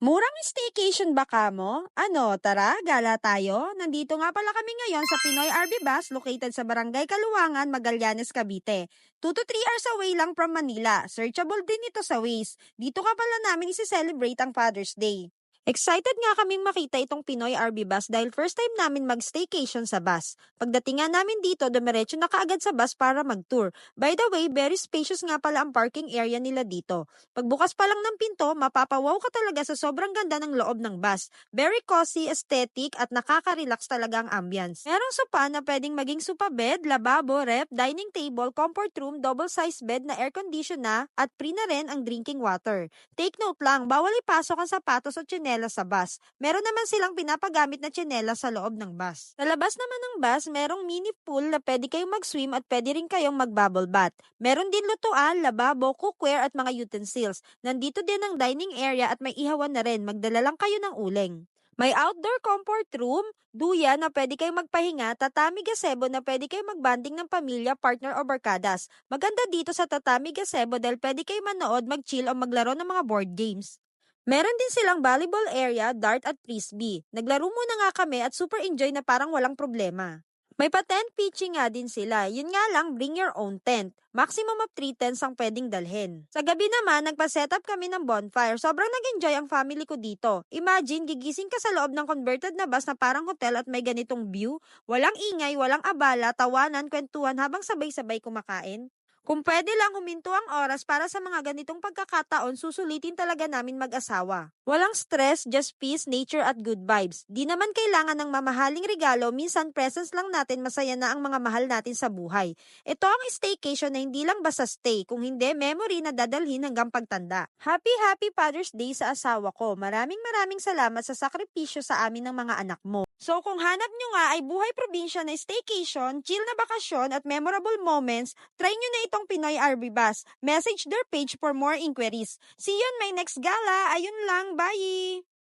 Murang staycation ba kamo? Ano, tara, gala tayo? Nandito nga pala kami ngayon sa Pinoy RV Bus located sa Barangay Kaluwangan, Magallanes, Cavite. 2 to 3 hours away lang from Manila. Searchable din ito sa Waze. Dito ka pala namin isi-celebrate ang Father's Day. Excited nga kaming makita itong Pinoy RV Bus dahil first time namin mag-staycation sa bus. Pagdating nga namin dito, dumiretso na kaagad sa bus para mag-tour. By the way, very spacious nga pala ang parking area nila dito. Pagbukas pa lang ng pinto, mapapawaw ka talaga sa sobrang ganda ng loob ng bus. Very cozy, aesthetic, at nakaka-relax talaga ang ambience. Merong sopa na pwedeng maging sopa bed, lababo, rep, dining table, comfort room, double-size bed na air-condition na, at free na rin ang drinking water. Take note lang, bawal ipasok ang sapatos o tsinelas sa bus. Meron naman silang pinapagamit na tsinelas sa loob ng bus. Sa labas naman ng bus, merong mini pool na pwede kayong mag-swim at pwede rin kayong mag-bubble bath. Meron din lutuan, lababo, cookware at mga utensils. Nandito din ang dining area at may ihawan na rin. Magdala lang kayo ng uling. May outdoor comfort room, duya na pwede kayong magpahinga, tatami gazebo na pwede kayong magbanding ng pamilya, partner o barkadas. Maganda dito sa tatami gazebo dahil pwede kayong manood, mag-chill o maglaro ng mga board games. Meron din silang volleyball area, dart at frisbee. Naglaro muna nga kami at super enjoy na parang walang problema. May pa-tent pitching nga din sila. Yun nga lang, bring your own tent. Maximum of 3 tents ang pwedeng dalhin. Sa gabi naman, nagpa-setup kami ng bonfire. Sobrang nag-enjoy ang family ko dito. Imagine, gigising ka sa loob ng converted na bus na parang hotel at may ganitong view. Walang ingay, walang abala, tawanan, kwentuhan habang sabay-sabay kumakain. Kung pwede lang huminto ang oras para sa mga ganitong pagkakataon, susulitin talaga namin mag-asawa. Walang stress, just peace, nature at good vibes. Di naman kailangan ng mamahaling regalo, minsan presence lang natin masaya na ang mga mahal natin sa buhay. Ito ang staycation na hindi lang basta stay, kung hindi memory na dadalhin hanggang pagtanda. Happy Father's Day sa asawa ko. Maraming salamat sa sakripisyo sa amin ng mga anak mo. So kung hanap nyo nga ay buhay probinsya na staycation, chill na bakasyon at memorable moments, try nyo na itong Pinoy RV Bus. Message their page for more inquiries. See you on my next gala. Ayun lang, bye!